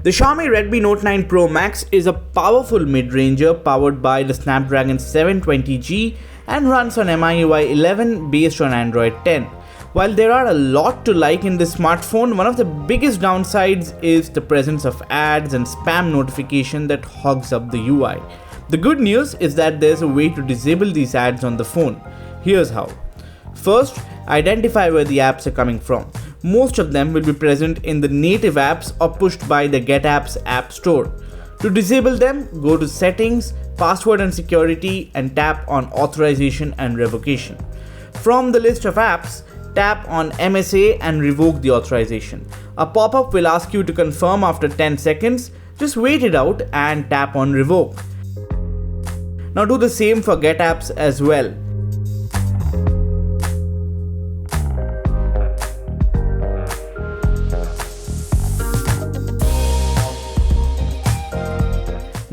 The Xiaomi Redmi Note 9 Pro Max is a powerful mid-ranger powered by the Snapdragon 720G and runs on MIUI 11 based on Android 10. While there are a lot to like in this smartphone, one of the biggest downsides is the presence of ads and spam notification that hogs up the UI. The good news is that there's a way to disable these ads on the phone. Here's how. First, identify where the apps are coming from. Most of them will be present in the native apps or pushed by the Get Apps app store. To disable them, go to Settings, Password and Security and tap on Authorization and Revocation. From the list of apps, tap on MSA and revoke the authorization. A pop-up will ask you to confirm after 10 seconds. Just wait it out and tap on Revoke. Now do the same for Get Apps as well.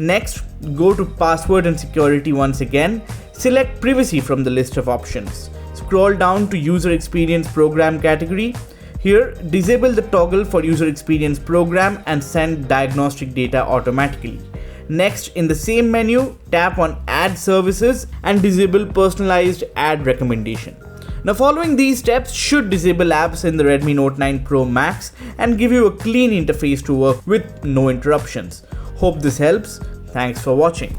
Next, go to Password and Security once again. Select Privacy from the list of options. Scroll down to User Experience Program category. Here, disable the toggle for User Experience Program and send diagnostic data automatically. Next, in the same menu, tap on Ad Services and disable Personalized Ad Recommendation. Now, following these steps should disable apps in the Redmi Note 9 Pro Max and give you a clean interface to work with, no interruptions. Hope this helps. Thanks for watching.